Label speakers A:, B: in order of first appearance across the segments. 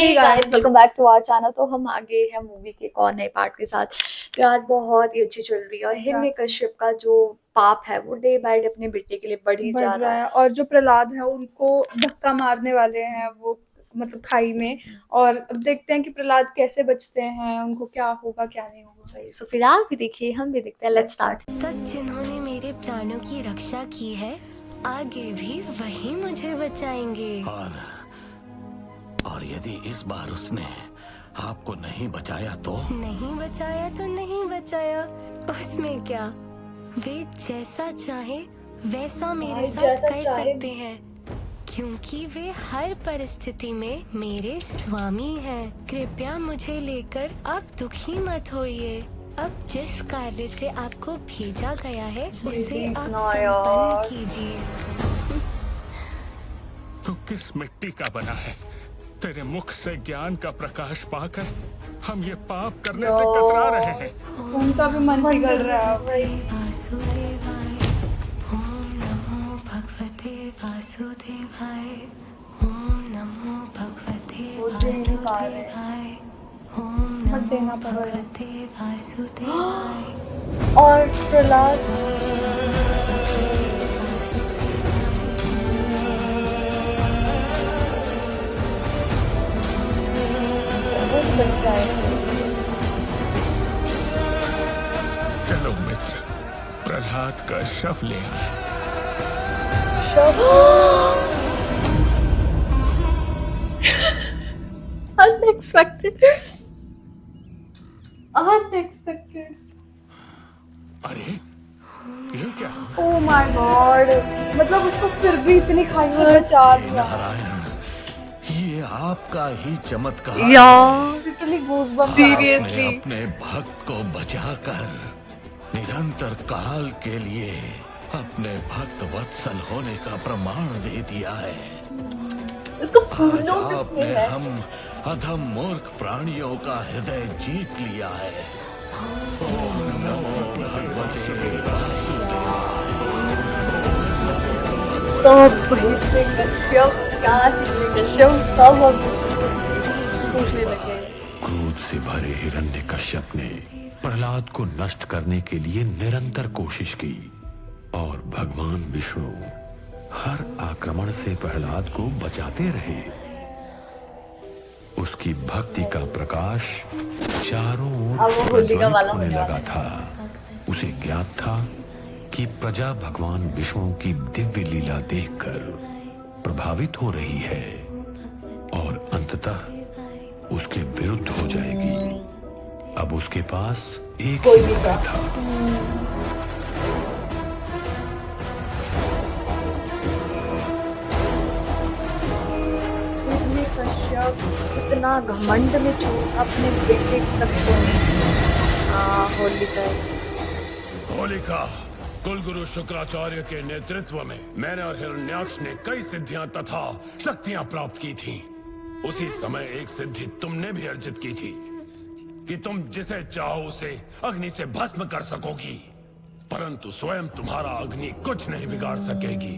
A: Hey guys, welcome back to our channel. तो हम आ गए हैं मूवी के एक और नए पार्ट के साथ। तो यार बहुत ही अच्छी चल रही है और हिरण्य कश्यप का जो पाप है वो डे बाय डे अपने बेटे के लिए बढ़ ही जा रहा है।
B: और जो प्रहलाद है उनको धक्का मारने वाले हैं वो, मतलब खाई में। और अब देखते हैं कि प्रहलाद कैसे बचते हैं, उनको क्या होगा क्या नहीं होगा।
A: सो फिर आप भी देखिए, हम भी देखते हैं। Let's start.
C: तक जिन्होंने मेरे प्राणों की रक्षा की है, आगे भी वही मुझे बचाएंगे।
D: और यदि इस बार उसने आपको नहीं बचाया तो?
C: नहीं बचाया तो नहीं बचाया, उसमें क्या। वे जैसा चाहे वैसा मेरे साथ कर सकते हैं, क्योंकि वे हर परिस्थिति में मेरे स्वामी हैं। कृपया मुझे लेकर अब दुखी मत होइए। अब जिस कार्य से आपको भेजा गया है उसे आप संपन्न कीजिए।
E: तू किस मिट्टी का बना है? तेरे मुख से ज्ञान का प्रकाश पाकर हम ये पाप करने से कतरा रहे हैं।
B: उनका भी मन बिगड़ रहा है।
C: वासुदेवाय, ओम नमो भगवते वासुदेवाय, ओम नमो भगवते वासुदेवाय, ओम नमो भगवते वासुदेवाय।
A: और प्रहलाद बच्चा है।
E: चलो मित्र, प्रहलाद का शव ले आए।
A: Unexpected, unexpected.
E: अरे ये क्या?
B: ओह माय गॉड, मतलब उसको फिर भी इतनी खाई से बचा दिया।
D: नारायण, ये आपका ही चमत्कार।
B: Literally goosebumps.
A: सीरियसली
D: अपने भक्त को बचाकर निरंतर काल के लिए अपने भक्त वत्सल होने का प्रमाण दे दिया है।
A: इसको
D: आज
A: फूलों से
D: आपने
A: है।
D: हम अधम मूर्ख प्राणियों का हृदय जीत लिया है। ओम नमो भगवते वासुदेवाय।
A: सब हिरण्य कश्यप, क्या हिरण्य कश्यप, सब अब पूछने लगे।
F: क्रोध से भरे हिरण्यकश्यप ने प्रहलाद को नष्ट करने के लिए निरंतर कोशिश की और भगवान विष्णु हर आक्रमण से प्रहलाद को बचाते रहे। उसकी भक्ति का प्रकाश चारों ओर प्रज्वलित होने लगा था। उसे ज्ञात था कि प्रजा भगवान विष्णु की दिव्य लीला देखकर प्रभावित हो रही है और अंततः उसके विरुद्ध हो जाएगी। अब उसके पास एक ही उपाय था।
A: हिरण्य कश्यप इतना घमंड में चूक अपने बेटे तक छोड़ने। होलिका,
E: होलिका, कुलगुरु शुक्राचार्य के नेतृत्व में मैंने और हिरण्याक्ष ने कई सिद्धियां तथा शक्तियां प्राप्त की थीं। उसी समय एक सिद्धि तुमने भी अर्जित की थी कि तुम जिसे चाहो उसे अग्नि से भस्म कर सकोगी, परंतु स्वयं तुम्हारा अग्नि कुछ नहीं बिगाड़ सकेगी।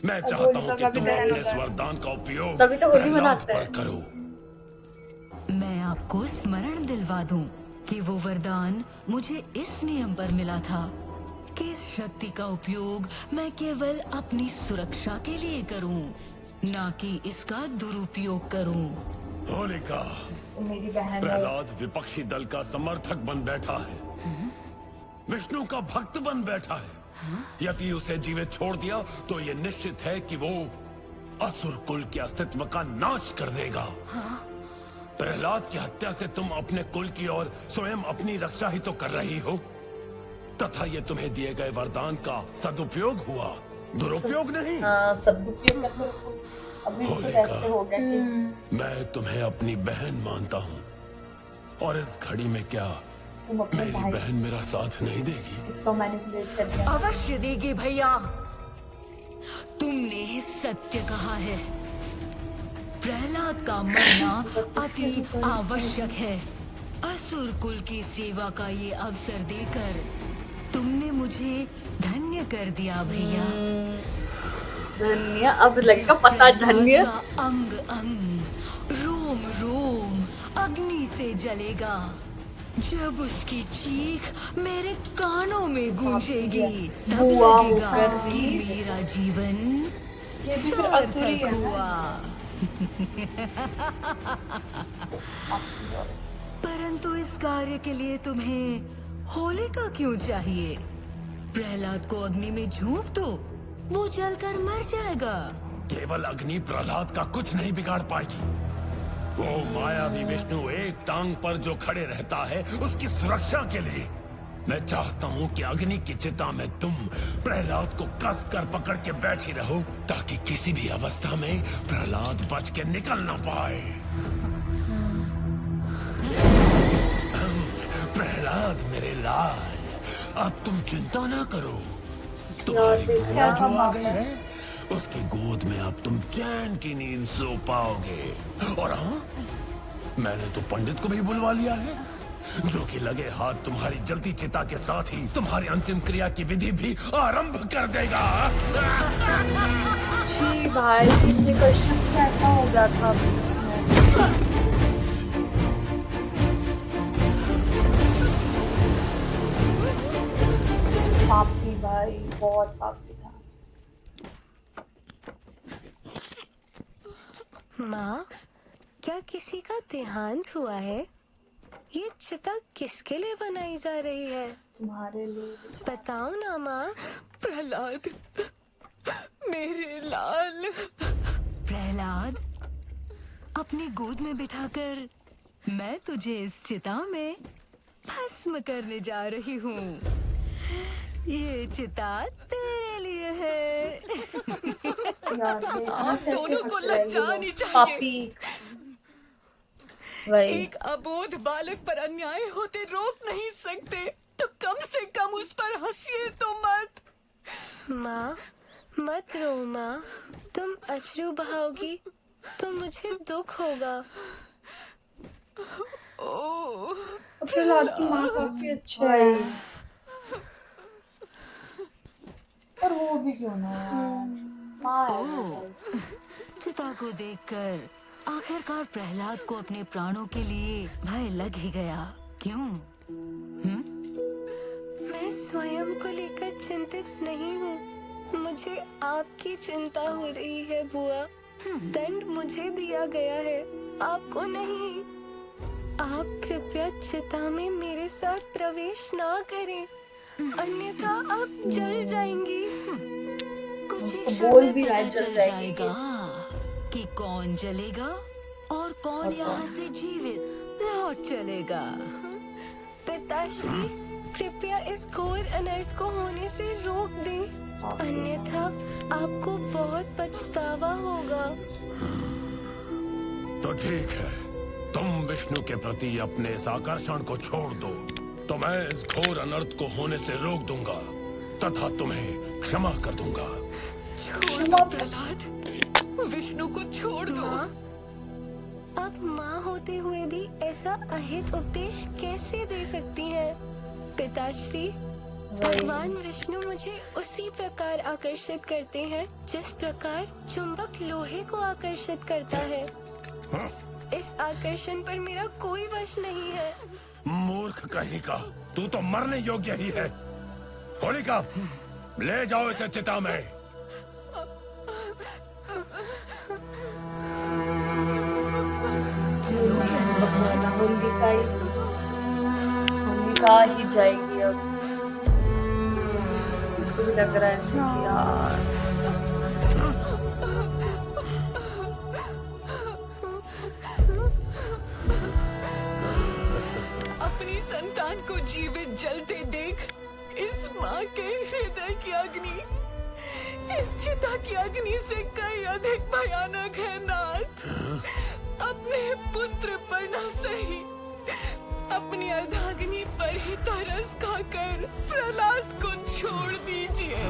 E: मैं चाहता हूँ कि तुम अपने इस वरदान का उपयोग
A: तभी तो होली
E: प्रहलाद
A: मनाते
E: पर
A: हैं।
G: करो। मैं आपको स्मरण दिलवा दूं कि वो वरदान मुझे इस नियम पर मिला था कि इस शक्ति का उपयोग मैं केवल अपनी सुरक्षा के लिए करूं, ना कि इसका दुरुपयोग करूं।
E: होलिका,
A: मेरी बहन है।
E: प्रहलाद विपक्षी दल का समर्थक बन बैठा है, विष्णु का भक्त बन बैठा है। यदि उसे जीवित छोड़ दिया तो ये निश्चित है कि वो असुर कुल के अस्तित्व का नाश कर देगा। प्रहलाद की हत्या से तुम अपने कुल की और स्वयं अपनी रक्षा ही तो कर रही हो, तथा ये तुम्हें दिए गए वरदान का सदुपयोग हुआ, दुरुपयोग नहीं।
A: सदुपयोग मतलब अभी इसको ऐसे हो गया कि
E: मैं तुम्हें अपनी बहन मानता हूँ, और इस घड़ी में क्या
A: तुम अपने
E: मेरी
A: भाई
E: बहन मेरा साथ नहीं देगी?
A: तो मैनिपुलेट कर दिया।
G: अवश्य देगी भैया, तुमने सत्य कहा है। प्रहलाद का मरना अति आवश्यक है। असुर कुल की सेवा का ये अवसर देकर तुमने मुझे धन्य कर दिया भैया।
A: धन्य, अब लगेगा पता धन्य।
G: अंग अंग रोम रोम अग्नि से जलेगा। जब उसकी चीख मेरे कानों में गूंजेगी, तब
B: बुआ
G: लगेगा
B: होकर
G: कि
B: भी
G: मेरा जीवन
B: ये भी फिर असुरी
G: सार्थक
B: है ना।
G: हुआ। परंतु इस कार्य के लिए तुम्हें होलिका क्यों चाहिए? प्रहलाद को अग्नि में झोंक दो, वो जलकर मर जाएगा।
E: केवल अग्नि प्रहलाद का कुछ नहीं बिगाड़ पाएगी। वो मायावी विष्णु एक टांग पर जो खड़े रहता है, उसकी सुरक्षा के लिए मैं चाहता हूँ कि अग्नि की चिता में तुम प्रहलाद को कस कर पकड़ के बैठी रहो, ताकि किसी भी अवस्था में प्रहलाद बच के निकल ना पाए। प्रहलाद मेरे लाल, अब तुम चिंता ना करो। तुम्हारी बुआ जो आ गई है, उसकी गोद में अब तुम चैन की नींद सो पाओगे। और हाँ, मैंने तो पंडित को भी बुलवा लिया है, जो कि लगे हाथ तुम्हारी जलती चिता के साथ ही तुम्हारी अंतिम क्रिया की विधि भी आरंभ कर देगा।
A: जी भाई, ये कश्यप कैसा हो गया था अभी उसमें? पापी भाई, बहुत पापी था।
C: माँ, क्या किसी का देहांत हुआ है? ये चिता किसके लिए बनाई जा रही है?
A: तुम्हारे लिए।
C: बताओ ना माँ।
G: प्रहलाद, मेरे लाल। प्रहलाद, अपनी गोद में बिठाकर मैं तुझे इस चिता में भस्म करने जा रही हूँ। ये चिता तेरे लिए है।
A: यार देखना
G: आप
A: कैसे
G: दोनों को
A: हंस रहे हैं ये
G: लज्जानी
A: लोग।
G: चाहिए।
A: पापी। वही।
G: एक अबोध बालक पर अन्याय होते रोक नहीं सकते, तो कम से कम उस पर हंसिए तो मत।
C: माँ, मत रो माँ। तुम अश्रु बहाओगी तो मुझे दुख होगा।
G: ओह,
B: प्रहलाद की माँ काफी अच्छी है।
A: वही। और वो भी क्यों ना यार, माँ है वो भाई।
G: चिता को देखकर आखिरकार प्रहलाद को अपने प्राणों के लिए भय लग ही गया। क्यों?
C: मैं स्वयं को लेकर चिंतित नहीं हूँ, मुझे आपकी चिंता हो रही है बुआ। दंड मुझे दिया गया है, आपको नहीं। आप कृपया चिता में मेरे साथ प्रवेश ना करें, अन्यथा आप जल जाएंगी।
G: कुछ ही
A: तो
G: क्षण
A: बोल
G: में
A: भी रहा है,
G: पता
A: जल
G: चल
A: जाएगी।
G: जाएगा कि कौन जलेगा और कौन यहाँ से जीवित लौट चलेगा।
C: पिताश्री, कृपया इस घोर अनर्थ को होने से रोक दें, अन्यथा आपको बहुत पछतावा होगा।
E: तो ठीक है, तुम विष्णु के प्रति अपने इस आकर्षण को छोड़ दो, तो मैं इस घोर अनर्थ को होने से रोक दूंगा तथा तुम्हें क्षमा कर दूंगा।
G: छोड़ दो प्रहलाद, विष्णु को छोड़ दो।
C: माँ, अब माँ होते हुए भी ऐसा अहित उपदेश कैसे दे सकती हैं? पिताश्री, भगवान विष्णु मुझे उसी प्रकार आकर्षित करते हैं जिस प्रकार चुंबक लोहे को आकर्षित करता है। इस आकर्षण पर मेरा कोई वश नहीं है।
E: मूर्ख कहीं का, तू तो मरने योग्य ही है। होलिका, ले जाओ इसे चिता में।
G: चलो प्रहलाद,
A: होलिका ही जाएगी अब। इसको भी लग रहा है ऐसे कि यार
G: अपनी संतान को जीवित जलते देख इस माँ के हृदय की अग्नि इस चिता की अग्नि से कई अधिक भयानक है नाथ। अपने पुत्र पर न सही, अपनी अर्धाग्नि पर ही तरस खाकर प्रहलाद को छोड़ दीजिए।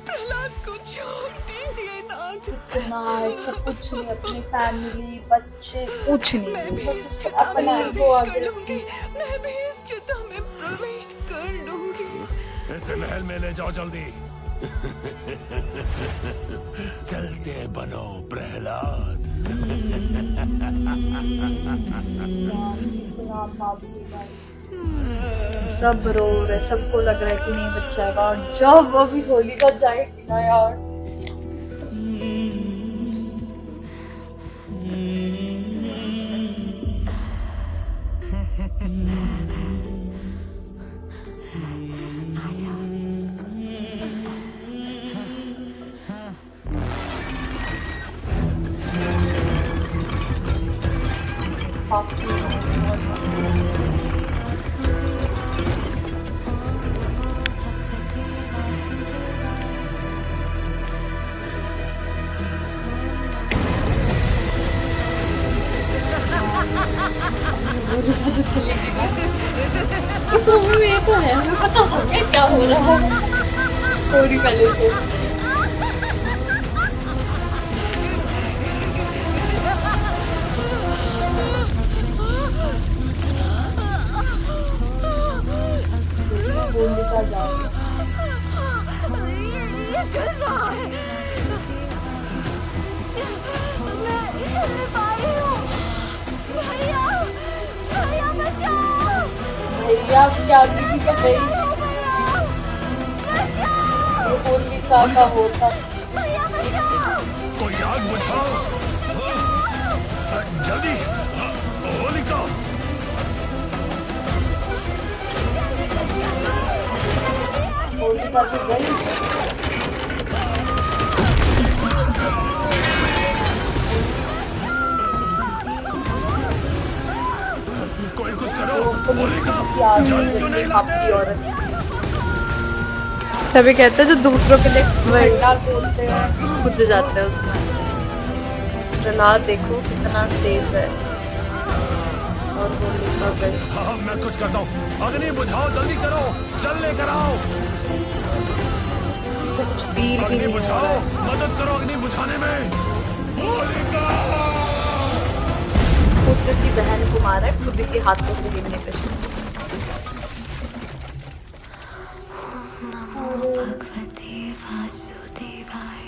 G: प्रहलाद को छोड़ दीजिए नाथ।
A: इतना इसका कुछ नहीं, अपनी फैमिली बच्चे कुछ
G: मैं
A: नहीं,
G: भी
A: बस
G: इस
A: उसको
G: चिता में
A: अपना ईगो
G: प्रवेश
A: आगे
G: कर
A: रखती
G: लूंगी। मैं भी इस चिता में प्रवेश कर लूंगी।
E: इसे महल में ले जाओ जल्दी। चलते बनो प्रहलाद।
A: कितना पाप किया है। सब रो रहे, सबको लग रहा है कि नहीं बचाएगा, और जब अभी होलिका जाएगी ना यार, पाप किया है। इस मूवी में ये तो है, हमें पता सब है क्या हो रहा है स्टोरी पहले से। होलिका जाएगी।
C: ये चल रहा है, मैं हिल नहीं पा रही हूँ। भैया, भैया बचाओ,
A: भैया क्या किसी का गई,
C: भैया बचाओ,
A: ये होलिका का होता।
C: भैया बचाओ।
E: कोई आग बुझाओ जल्दी। होलिका,
A: होलिका की गई।
E: कोई कुछ करो।
A: तो
E: होलिका,
A: प्यार
E: जल क्यों
A: जल्दी
E: नहीं
A: पाप
E: लाते?
A: की औरत।
B: तभी कहते हैं जो दूसरों के लिए घंटा तोड़ते हैं।
A: खुद जाते हैं उसमें। प्रहलाद देखो कितना सेफ है, और होलिका गई।
E: हाँ, मैं कुछ करता हूँ। अग्नि बुझाओ, जल्दी करो, जल लेकर आओ।
A: उसको कुछ फील भी
E: अग्नि
A: नहीं हो रहा
E: बुझाओ,
A: है।
E: मदद करो अग्नि बुझाने में। होलिका,
A: खुद की बहन को मारा है, खुद के हाथों से गिरने पे।
C: भगवते वासुदेवाय।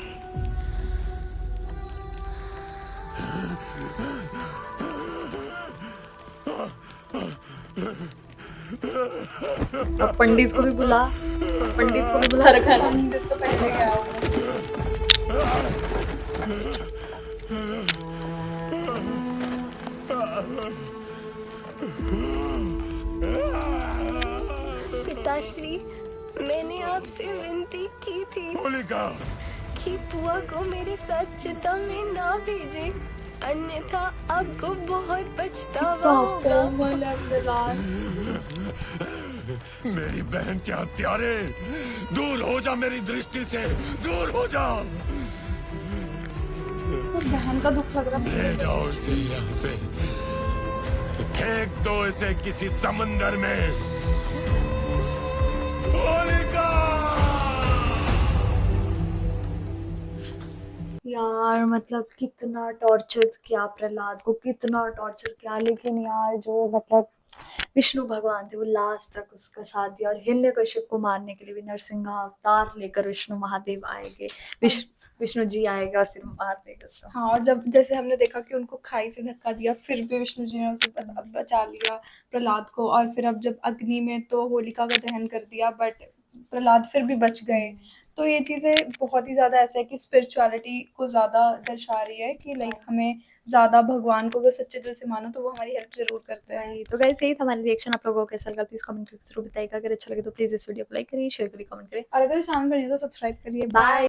A: अब पंडित को भी बुला, पंडित को भी बुला रखा है ना।
B: पंडित तो पहले गया होगा।
C: पिताश्री, मैंने आपसे विनती की थी
E: होलिका,
C: कि बुआ को मेरे साथ चिता में ना भेजे, अन्यथा आपको बहुत पछतावा होगा।
E: मेरी बहन के हत्यारे, दूर हो जा मेरी दृष्टि से, दूर हो जा।
B: बहन का दुख लग रहा है।
E: ले जाओ इसे यहाँ से, फेंक दो इसे किसी समंदर में। होलिका,
A: यार मतलब कितना टॉर्चर किया प्रहलाद को, कितना टॉर्चर किया, लेकिन यार जो मतलब विष्णु भगवान थे वो लास्ट तक उसका साथ दिया, और हिरण्यकश्यप को मारने के लिए भी नरसिंह अवतार लेकर विष्णु महादेव आएंगे, विष्णु जी आएगा और फिर मार देगा उसको।
B: हाँ, और जब जैसे हमने देखा कि उनको खाई से धक्का दिया, फिर भी विष्णु जी ने उसे बचा लिया प्रहलाद को, और फिर अब जब अग्नि में तो होलिका का दहन कर दिया, बट प्रहलाद फिर भी बच गए। तो ये चीजें बहुत ही ज्यादा ऐसा है कि स्पिरिचुअलिटी को ज्यादा दर्शा रही है कि लाइक हमें ज्यादा भगवान को अगर सच्चे दिल से मानो तो वो हमारी हेल्प जरूर करते हैं।
A: तो गाइस यही था हमारी रिएक्शन, आप लोगों को कैसा लगा प्लीज कमेंट करके जरूर बताइएगा। अगर अच्छा लगे तो प्लीज इस वीडियो को लाइक करिए, शेयर करिए, कमेंट करिए,
B: और अगर चैनल पर नहीं तो सब्सक्राइब करिए।
A: बाय।